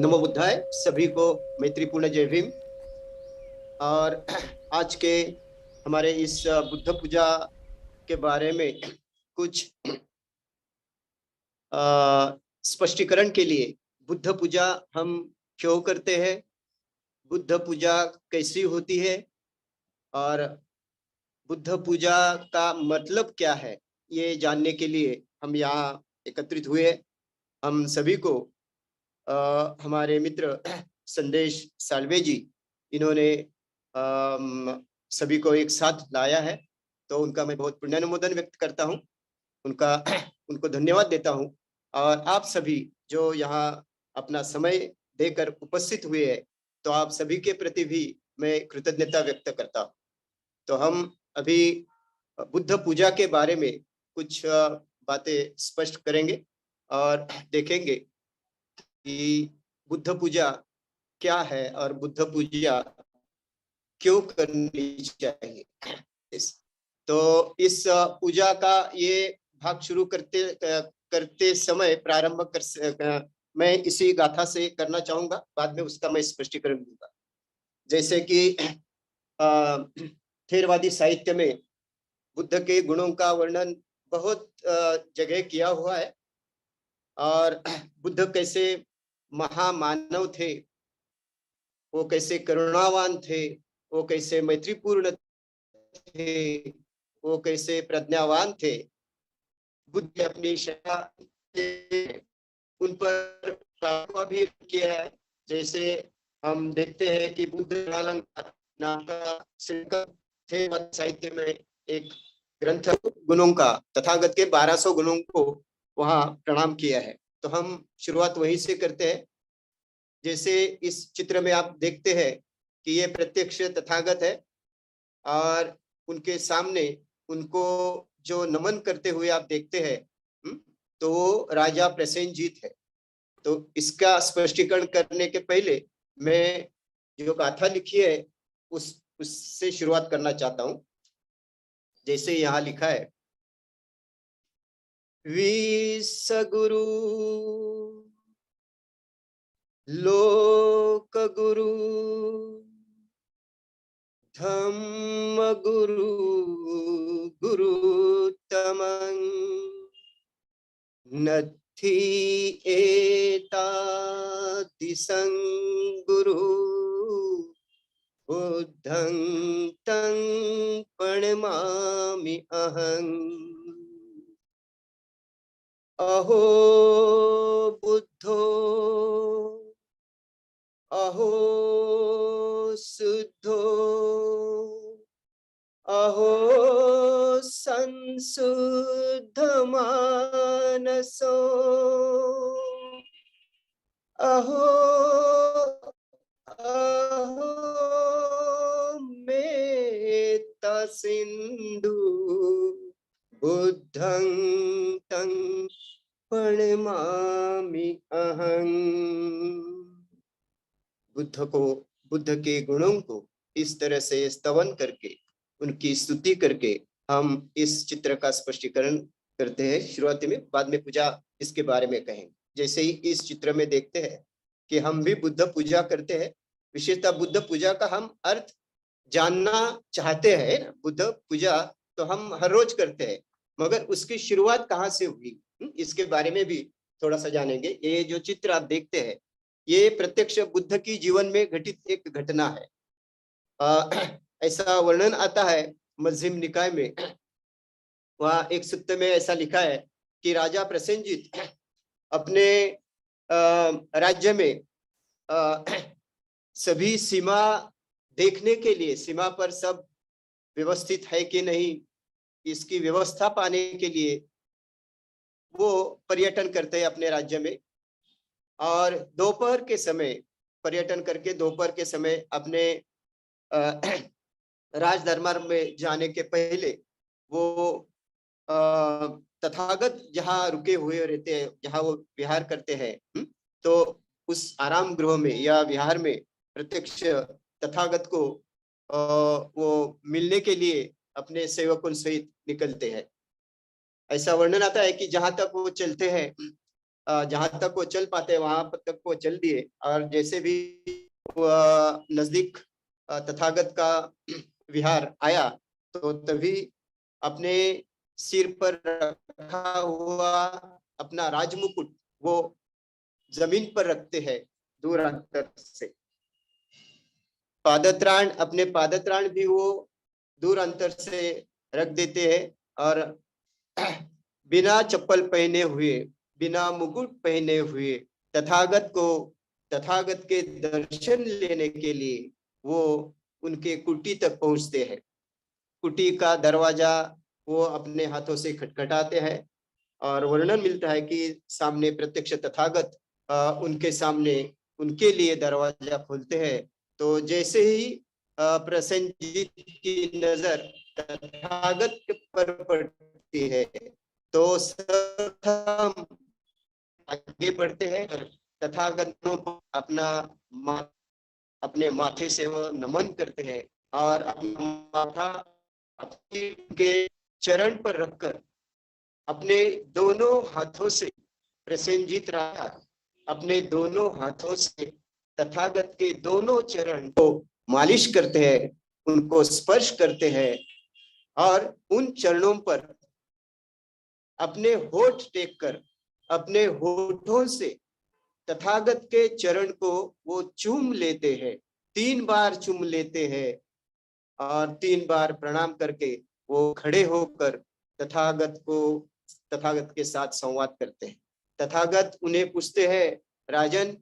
नमो बुद्धाय। सभी को मैत्रीपूर्ण जय भीम। और आज के हमारे इस बुद्ध पूजा के बारे में कुछ स्पष्टीकरण के लिए, बुद्ध पूजा हम क्यों करते हैं, बुद्ध पूजा कैसी होती है और बुद्ध पूजा का मतलब क्या है, ये जानने के लिए हम यहाँ एकत्रित हुए। हम सभी को हमारे मित्र संदेश साल्वे जी, इन्होंने सभी को एक साथ लाया है, तो उनका मैं बहुत पुण्यानुमोदन व्यक्त करता हूँ, उनका उनको धन्यवाद देता हूँ। और आप सभी जो यहाँ अपना समय देकर उपस्थित हुए हैं, तो आप सभी के प्रति भी मैं कृतज्ञता व्यक्त करता हूँ। तो हम अभी बुद्ध पूजा के बारे में कुछ बातें स्पष्ट करेंगे और देखेंगे कि बुद्ध पूजा क्या है और बुद्ध पूजा क्यों करनी चाहिए। तो इस पूजा का ये भाग शुरू करते समय मैं इसी गाथा से करना चाहूंगा, बाद में उसका मैं स्पष्टीकरण दूंगा। जैसे कि थेरवादी साहित्य में बुद्ध के गुणों का वर्णन बहुत जगह किया हुआ है, और बुद्ध कैसे महामानव थे, वो कैसे करुणावान थे, वो कैसे मैत्रीपूर्ण थे, वो कैसे प्रज्ञावान थे। बुद्ध ने अपनी शिक्षा उन पर भी किया है। जैसे हम देखते हैं कि बुद्ध नाम का थे साहित्य में एक ग्रंथ गुणों का, तथागत के 1200 गुणों को वहां प्रणाम किया है। तो हम शुरुआत वहीं से करते हैं। जैसे इस चित्र में आप देखते हैं कि ये प्रत्यक्ष तथागत है, और उनके सामने उनको जो नमन करते हुए आप देखते हैं, तो वो राजा प्रसेनजीत है। तो इसका स्पष्टीकरण करने के पहले मैं जो गाथा लिखी है उससे शुरुआत करना चाहता हूं। जैसे यहाँ लिखा है, विसगुरु लोक गुरु धम्म गुरु गुरुतमं नत्थि एतातिसं गुरु बुद्धं तं प्रणमामि अहं। अहो बुद्धो अहो शुद्धो अहो संशुद्ध मानसो अहो अहो मेत्ता सिंधु बुद्धं तं प्रणमामि अहं। बुद्ध के गुणों को इस तरह से स्तवन करके, उनकी स्तुति करके हम इस चित्र का स्पष्टीकरण करते हैं शुरुआती में, बाद में पूजा इसके बारे में कहेंगे। जैसे ही इस चित्र में देखते हैं कि हम भी बुद्ध पूजा करते हैं, विशेषतः बुद्ध पूजा का हम अर्थ जानना चाहते हैं। बुद्ध पूजा तो हम हर रोज करते हैं, मगर उसकी शुरुआत कहाँ से हुई, इसके बारे में भी थोड़ा सा जानेंगे। ये जो चित्र आप देखते हैं, ये प्रत्यक्ष बुद्ध की जीवन में घटित एक घटना है। ऐसा वर्णन आता है मध्यम निकाय में। वहाँ एक सूत्र में ऐसा लिखा है कि राजा प्रसेनजीत अपने राज्य में सभी सीमा देखने के लिए, सीमा पर सब व्यवस्थित है कि नहीं, इसकी व्यवस्था पाने के लिए वो पर्यटन करते हैं अपने राज्य में। और दोपहर के समय पर्यटन करके, दोपहर के समय अपने राज दरबार में जाने के पहले वो तथागत जहाँ रुके हुए रहते हैं, जहाँ वो विहार करते हैं, तो उस आराम गृह में या विहार में प्रत्यक्ष तथागत को वो मिलने के लिए अपने सेवकों सहित निकलते हैं। ऐसा वर्णन आता है कि जहां तक वो चलते हैं, जहां तक वो चल पाते वहां तक वो चल दिए, और जैसे भी नजदीक तथागत का विहार आया तो तभी अपने सिर पर रखा हुआ अपना राजमुकुट वो जमीन पर रखते हैं दूर अंतर से। पादत्राण, अपने पादत्राण भी वो दूर अंतर से रख देते हैं, और बिना चप्पल पहने हुए, बिना मुकुट पहने हुए तथागत को, तथागत के दर्शन लेने के लिए वो उनके कुटी तक पहुंचते हैं। कुटी का दरवाजा वो अपने हाथों से खटखटाते हैं, और वर्णन मिलता है कि सामने प्रत्यक्ष तथागत उनके सामने उनके लिए दरवाजा खोलते हैं। तो जैसे ही प्रसेनजीत की नजर तथागत पर पड़ती है तो सब आगे बढ़ते हैं, तथागत को अपने माथे से वो नमन करते हैं, और अपना माथा के चरण पर रखकर अपने दोनों हाथों से, प्रसेनजीत राजा अपने दोनों हाथों से तथागत के दोनों चरण को मालिश करते हैं, उनको स्पर्श करते हैं, और उन चरणों पर अपने होठ टेक कर अपने होठों से तथागत के चरण को वो चूम लेते हैं, 3 बार चूम लेते हैं, और 3 बार प्रणाम करके वो खड़े होकर तथागत के साथ संवाद करते हैं। तथागत उन्हें पूछते हैं, राजन,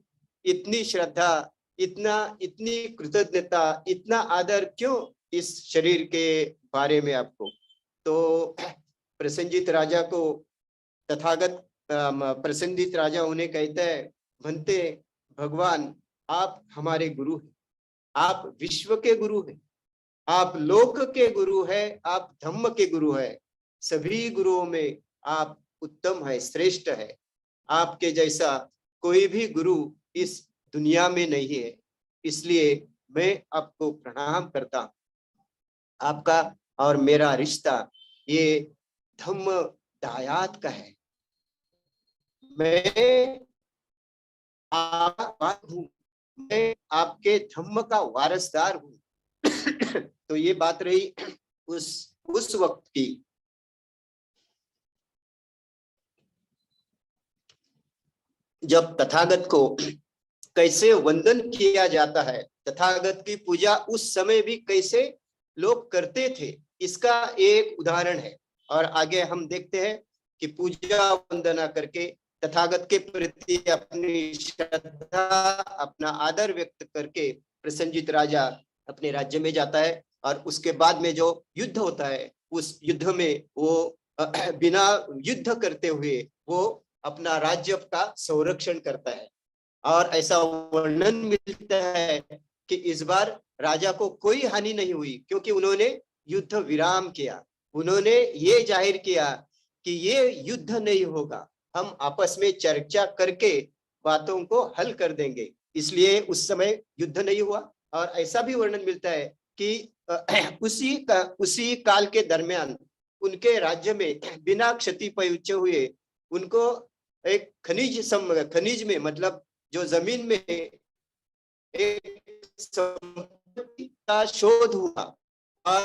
इतनी श्रद्धा, इतनी कृतज्ञता, इतना आदर क्यों इस शरीर के बारे में आपको? तो प्रसेनजीत राजा को तथागत प्रसेनजीत राजा उन्हें कहता है, भन्ते भगवान, आप हमारे गुरु हैं, आप विश्व के गुरु हैं, आप लोक के गुरु हैं, आप धम्म के गुरु हैं, सभी गुरुओं में आप उत्तम है, श्रेष्ठ है, आपके जैसा कोई भी गुरु इस दुनिया में नहीं है, इसलिए मैं आपको प्रणाम करता हूं। आपका और मेरा रिश्ता ये धम्म दायात का है, मैं हूँ, मैं आपके धम्म का वारसदार हूँ। तो ये बात रही उस वक्त की। जब तथागत को कैसे वंदन किया जाता है, तथागत की पूजा उस समय भी कैसे लोग करते थे, इसका एक उदाहरण है। और आगे हम देखते हैं कि पूजा वंदना करके तथागत के प्रति अपनी श्रद्धा, अपना आदर व्यक्त करके प्रसेनजीत राजा अपने राज्य में जाता है, और उसके बाद में जो युद्ध होता है उस युद्ध में वो बिना युद्ध करते हुए वो अपना राज्य का संरक्षण करता है। और ऐसा वर्णन मिलता है कि इस बार राजा को कोई हानि नहीं हुई, क्योंकि उन्होंने युद्ध विराम किया, उन्होंने ये जाहिर किया कि ये युद्ध नहीं होगा, हम आपस में चर्चा करके बातों को हल कर देंगे, इसलिए उस समय युद्ध नहीं हुआ। और ऐसा भी वर्णन मिलता है कि उसी काल के दरमियान उनके राज्य में बिना क्षति पहुंचे हुए उनको एक खनिज में, मतलब जो जमीन में एक संपत्ति का शोध हुआ और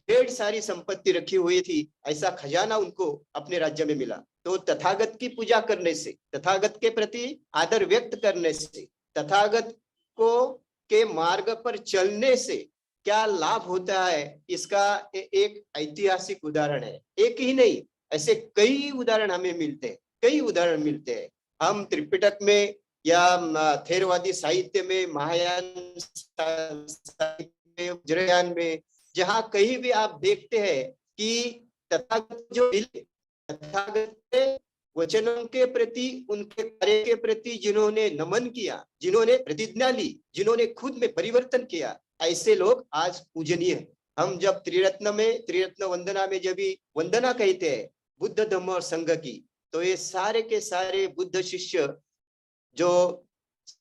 ढेर सारी संपत्ति रखी हुई थी, ऐसा खजाना उनको अपने राज्य में मिला। तो तथागत की पूजा करने से, तथागत के प्रति आदर व्यक्त करने से, तथागत को के मार्ग पर चलने से क्या लाभ होता है, इसका एक ऐतिहासिक उदाहरण है। एक ही नहीं, ऐसे कई उदाहरण हमें मिलते हैं, कई उदाहरण मिलते हैं। हम त्रिपिटक में या थेरवादी साहित्य में, महायान साहित्य में, वज्रयान में, जहां कहीं भी आप देखते हैं कि तथागत तथागत के वचनों के प्रति, उनके कार्य के प्रति जिन्होंने नमन किया, जिन्होंने प्रतिज्ञा ली, जिन्होंने खुद में परिवर्तन किया, ऐसे लोग आज पूजनीय है। हम जब त्रिरत्न वंदना में जब भी वंदना कहते हैं बुद्ध धम्म और संघ की, तो ये सारे के सारे बुद्ध शिष्य जो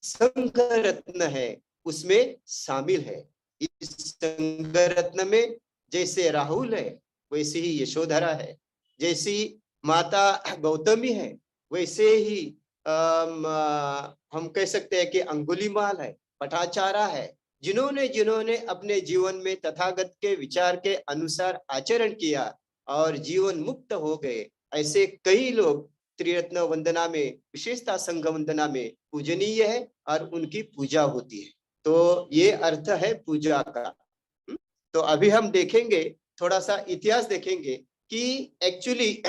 संघ रत्न है उसमें शामिल है। इस संघ रत्न में जैसे राहुल है वैसे ही यशोधरा है, जैसी माता गौतमी है वैसे ही हम कह सकते हैं कि अंगुलीमाल है, पटाचारा है, जिन्होंने जिन्होंने अपने जीवन में तथागत के विचार के अनुसार आचरण किया और जीवन मुक्त हो गए। ऐसे कई लोग त्रिरत्न वंदना में, विशेषता संघ वंदना में पूजनीय है और उनकी पूजा होती है। तो ये अर्थ है पूजा का। तो अभी हम देखेंगे, थोड़ा सा इतिहास देखेंगे कि एक्चुअली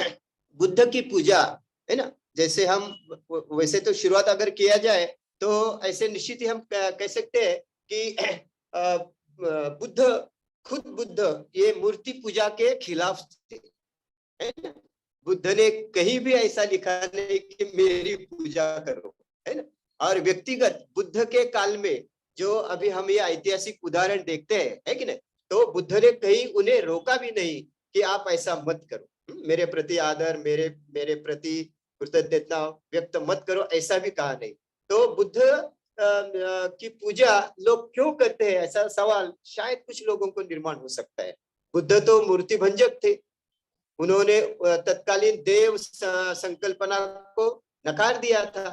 बुद्ध की पूजा है ना, जैसे हम वैसे तो शुरुआत अगर किया जाए तो ऐसे निश्चित ही हम कह सकते हैं कि बुद्ध, खुद बुद्ध ये मूर्ति पूजा के खिलाफ थे, है ना। बुद्ध ने कहीं भी ऐसा लिखा नहीं कि मेरी पूजा करो, है ना। और व्यक्तिगत बुद्ध के काल में जो अभी हम ये ऐतिहासिक उदाहरण देखते हैं, है कि नहीं, तो बुद्ध ने कहीं उन्हें रोका भी नहीं कि आप ऐसा मत करो, मेरे प्रति आदर, मेरे मेरे प्रति कृतज्ञता व्यक्त मत करो, ऐसा भी कहा नहीं। तो बुद्ध की पूजा लोग क्यों करते हैं, ऐसा सवाल शायद कुछ लोगों को निर्माण हो सकता है। बुद्ध तो मूर्ति भंजक थे, उन्होंने तत्कालीन देव संकल्पना को नकार दिया था।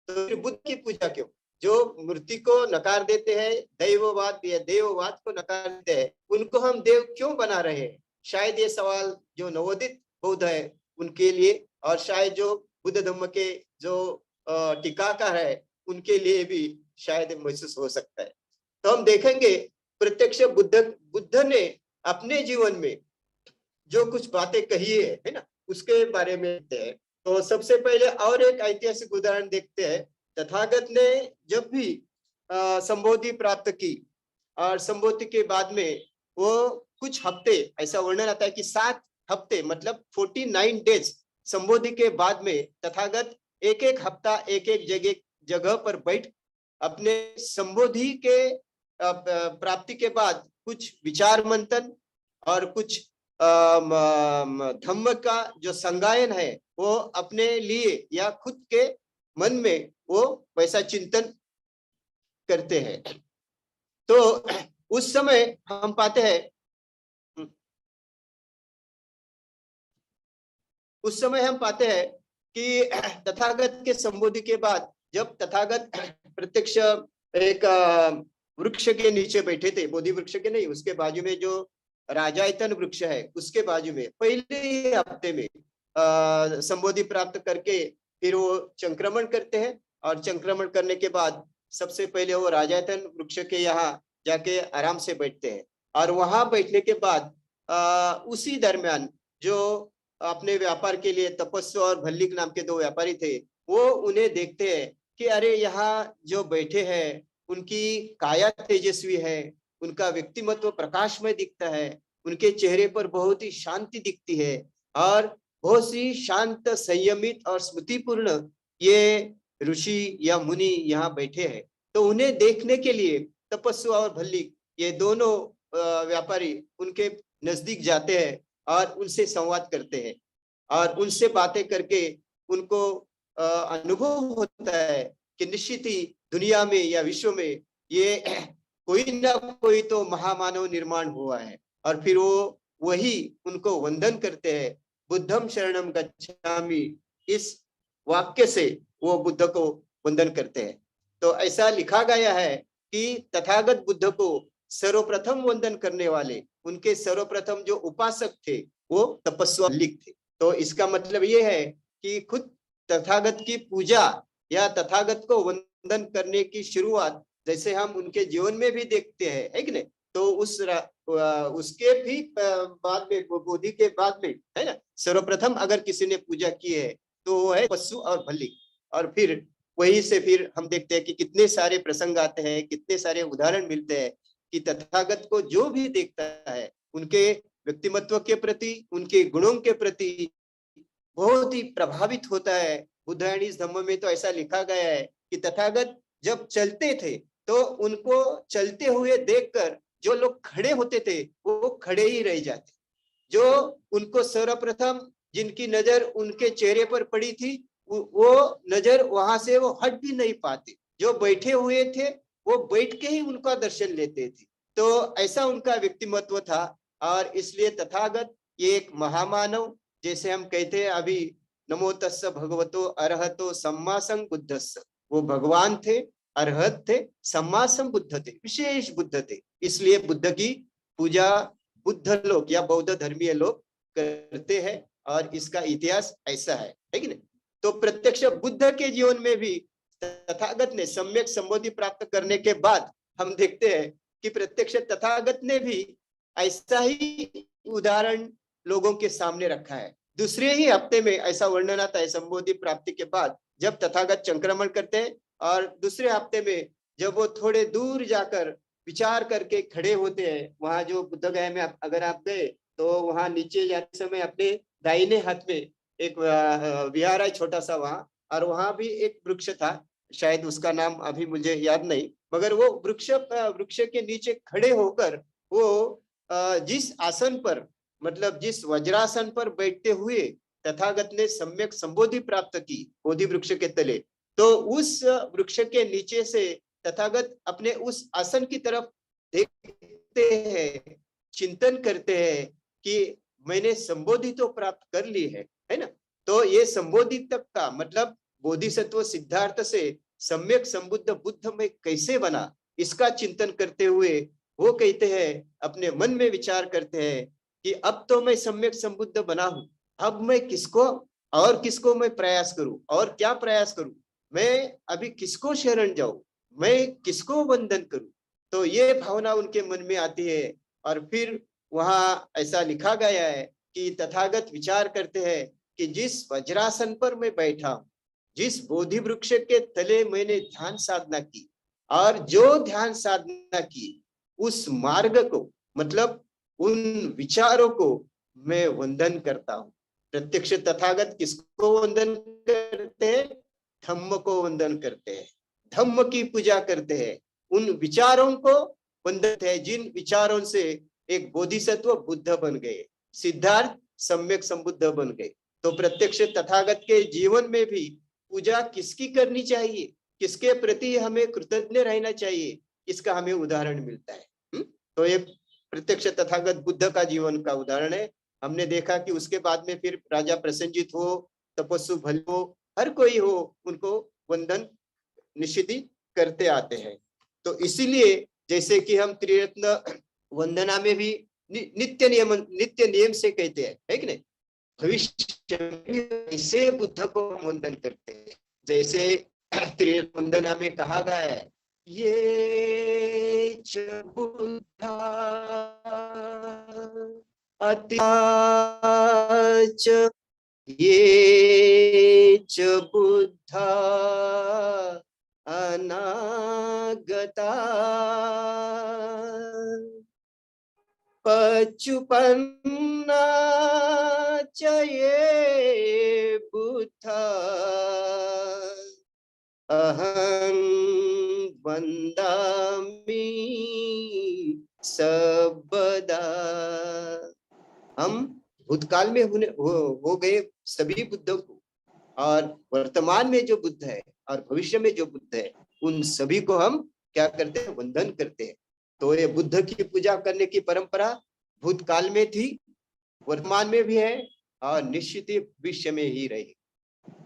तो फिर बुद्ध की पूजा क्यों? जो मूर्ति को नकार देते हैं, दैववाद या देववाद को नकार देते हैं, उनको हम देव क्यों बना रहे हैं? शायद ये सवाल जो नवोदित बौद्ध है उनके लिए, और शायद जो बुद्ध धम्म के जो टीकाकार है उनके लिए भी शायद महसूस हो सकता है। तो हम देखेंगे प्रत्यक्ष बुद्ध ने अपने जीवन में जो कुछ बातें कही है ना, उसके बारे में देखते हैं। तो सबसे पहले और एक ऐतिहासिक उदाहरण देखते हैं। तथागत ने जब भी संबोधि प्राप्त की और संबोधि के बाद में वो कुछ हफ्ते, ऐसा वर्णन आता है कि 7 हफ्ते मतलब 49 डेज संबोधि के बाद में तथागत एक एक हफ्ता एक एक जगह पर बैठ अपने संबोधि के प्राप्ति के बाद कुछ विचार मंथन और कुछ धम्म का जो संगायन है वो अपने लिए या खुद के मन में वो वैसा चिंतन करते हैं। तो उस समय हम पाते हैं, कि तथागत के संबोधि के बाद जब तथागत प्रत्यक्ष एक वृक्ष के नीचे बैठे थे, बोधि वृक्ष के नहीं, उसके बाजू में जो राजायतन वृक्ष है उसके बाजू में पहले ही हफ्ते में संबोधि प्राप्त करके फिर वो संक्रमण करते हैं। और संक्रमण करने के बाद सबसे पहले वो राजायतन वृक्ष के यहाँ जाके आराम से बैठते हैं। और वहां बैठने के बाद उसी दरमियान जो अपने व्यापार के लिए तपस्व और भल्लिक नाम के 2 व्यापारी थे, वो उन्हें देखते हैं कि अरे यहाँ जो बैठे हैं उनकी काया तेजस्वी है, उनका व्यक्तिमत्व प्रकाशमय दिखता है, उनके चेहरे पर बहुत ही शांति दिखती है और बहुत सी शांत, संयमित और स्मृतिपूर्ण ये ऋषि या मुनि यहाँ बैठे हैं। तो उन्हें देखने के लिए तपस्वी और भल्लिक ये दोनों व्यापारी उनके नजदीक जाते हैं और उनसे संवाद करते हैं और उनसे बातें करके उनको अनुभव होता है कि निश्चित ही दुनिया में या विश्व में ये कोई ना कोई तो महामानव निर्माण हुआ है। और फिर वो वही उनको वंदन करते हैं, बुद्धम शरणम गच्छामि, इस वाक्य से वो बुद्ध को वंदन करते हैं। तो ऐसा लिखा गया है कि तथागत बुद्ध को सर्वप्रथम वंदन करने वाले, उनके सर्वप्रथम जो उपासक थे वो तपस्वी थे। तो इसका मतलब ये है कि खुद तथागत की पूजा या तथागत को वंदन करने की शुरुआत जैसे हम उनके जीवन में भी देखते हैं, है कि नहीं। तो उसके भी बाद में, बोधि के बाद में, है ना, सर्वप्रथम अगर किसी ने पूजा की है तो वो है पशु और भल्ली। और फिर वही से फिर हम देखते हैं कि कितने सारे प्रसंग आते हैं, कितने सारे उदाहरण मिलते हैं कि तथागत को जो भी देखता है उनके व्यक्तिमत्व के प्रति, उनके गुणों के प्रति बहुत ही प्रभावित होता है। बुद्धायनी धम्म में तो ऐसा लिखा गया है कि तथागत जब चलते थे तो उनको चलते हुए देखकर जो लोग खड़े होते थे वो खड़े ही रह जाते। जो उनको सर्वप्रथम जिनकी नजर उनके चेहरे पर पड़ी थी वो नजर वहां से वो हट भी नहीं पाते। जो बैठे हुए थे वो बैठ के ही उनका दर्शन लेते थे। तो ऐसा उनका व्यक्तिमत्व था। और इसलिए तथागत ये एक महामानव, जैसे हम कहते हैं अभी नमो तस्स भगवतो अरहतो सम्मा संबुद्धस्स। वो भगवान थे, अरहत थे, सम्मा संबुद्ध थे, विशेष बुद्ध थे। इसलिए बुद्ध की पूजा बुद्ध लोग या बौद्ध धर्मीय लोग करते हैं, और इसका इतिहास ऐसा है कि नहीं। तो प्रत्यक्ष बुद्ध के जीवन में भी तथागत ने सम्यक संबोधि प्राप्त करने के बाद हम देखते हैं कि प्रत्यक्ष तथागत ने भी ऐसा ही उदाहरण लोगों के सामने रखा है। दूसरे ही हफ्ते में ऐसा वर्णन आता है संबोधि प्राप्ति के बाद, जब तथागत संक्रमण करते हैं, और दूसरे हफ्ते में जब वो थोड़े दूर जाकर विचार करके खड़े होते हैं, वहां जो बुद्ध गया में अगर आप गए तो वहां नीचे जाते समय अपने दाहिने हाथ में एक विहार है छोटा सा वहां, और वहां भी एक वृक्ष था, शायद उसका नाम अभी मुझे याद नहीं, मगर वो वृक्ष के नीचे खड़े होकर वो जिस आसन पर, मतलब जिस वज्रासन पर बैठते हुए तथागत ने सम्यक संबोधि प्राप्त की बोधि वृक्ष के तले, तो उस वृक्ष के नीचे से तथागत अपने उस आसन की तरफ देखते हैं, चिंतन करते हैं कि मैंने संबोधि तो प्राप्त कर ली है ना। तो ये संबोधि तक का मतलब बोधिसत्व सिद्धार्थ से सम्यक संबुद्ध बुद्ध में कैसे बना, इसका चिंतन करते हुए वो कहते हैं, अपने मन में विचार करते हैं कि अब तो मैं सम्यक संबुद्ध बना हूं, अब मैं किसको मैं प्रयास करूं, और क्या प्रयास करूं, मैं अभी किसको शरण जाऊं, मैं किसको वंदन करूं। तो ये भावना उनके मन में आती है, और फिर वहां ऐसा लिखा गया है कि तथागत विचार करते हैं कि जिस वज्रासन पर मैं बैठा हूं, जिस बोधि वृक्ष के तले मैंने ध्यान साधना की, और जो ध्यान साधना की उस मार्ग को, मतलब उन विचारों को मैं वंदन करता हूं। प्रत्यक्ष तथागत किसको वंदन करते हैं? धम्म को वंदन करते हैं, धम्म की पूजा करते हैं, उन विचारों को वंदन है जिन विचारों से एक बोधिसत्व बुद्ध बन गए, सिद्धार्थ सम्यक संबुद्ध बन गए। तो प्रत्यक्ष तथागत के जीवन में भी पूजा किसकी करनी चाहिए, किसके प्रति हमें कृतज्ञ रहना चाहिए, इसका हमें उदाहरण मिलता है। तो ये प्रत्यक्ष तथागत बुद्ध का जीवन का उदाहरण है। हमने देखा कि उसके बाद में फिर राजा प्रसन्नजित हो, तपस्वी भले हो, हर कोई हो, उनको वंदन निश्चित ही करते आते हैं। तो इसीलिए जैसे कि हम त्रिरत्न वंदना में भी नित्य नियम से कहते हैं, है कि नहीं, भविष्य में ऐसे बुद्ध को वंदन करते हैं, जैसे त्रिरत्न वंदना में कहा गया है, ये च बुद्धा अत्याच, ये च बुद्धा अनागता, पचुपन्ना च ये बुद्धा अहं वंदामि सबदा। हम भूतकाल में हो गए सभी बुद्धों को, और वर्तमान में जो बुद्ध है और भविष्य में जो बुद्ध है, उन सभी को हम क्या करते हैं? वंदन करते हैं। तो ये बुद्ध की पूजा करने की परंपरा भूतकाल में थी, वर्तमान में भी है, और निश्चित ही भविष्य में ही रहेगी।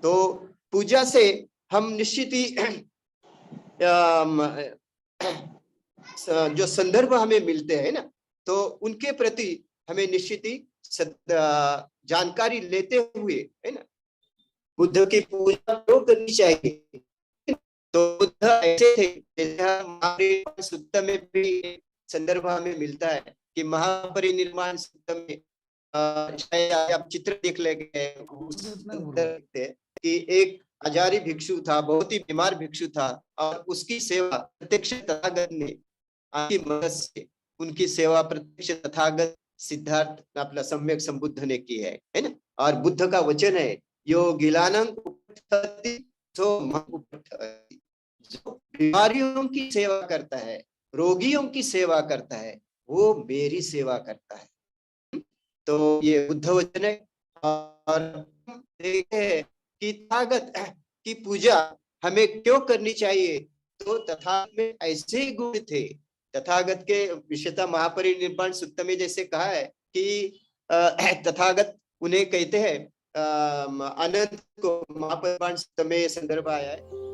तो पूजा से हम निश्चित ही जो संदर्भ हमें मिलते हैं ना, तो उनके प्रति हमें निश्चित ही जानकारी लेते हुए, है ना, बुद्ध की पूजा क्यों करनी चाहिए। तो बुद्ध ऐसे थे, जैसे महापरिनिर्वाण सूत्र में भी संदर्भ हमें मिलता है कि महापरिनिर्वाण सूत्र में शायद आप चित्र देख लेंगे कि एक आचार्य भिक्षु था, बहुत ही बीमार भिक्षु था, और उसकी सेवा प्रत्यक्ष तथागत ने आपकी मदद से, उनकी सेवा प्रत्यक्ष तथागत सिद्धार्थ अपना सम्यक संबुद्ध ने की है ना। और बुद्ध का वचन है, यो गिलानं उपठति सो मम उपठति, जो बीमारियों की सेवा करता है, रोगियों की सेवा करता है, वो मेरी सेवा करता है। तो ये बुद्ध वचन है। और देखें कि तथागत की पूजा हमें क्यों करनी चाहिए, तो तथागत में ऐसे गुण थे, तथागत के विषयता महापरिनिर्वाण सूत्र में जैसे कहा है कि तथागत उन्हें कहते हैं अनंत को महापरिनिर्वाण में संदर्भ आया है।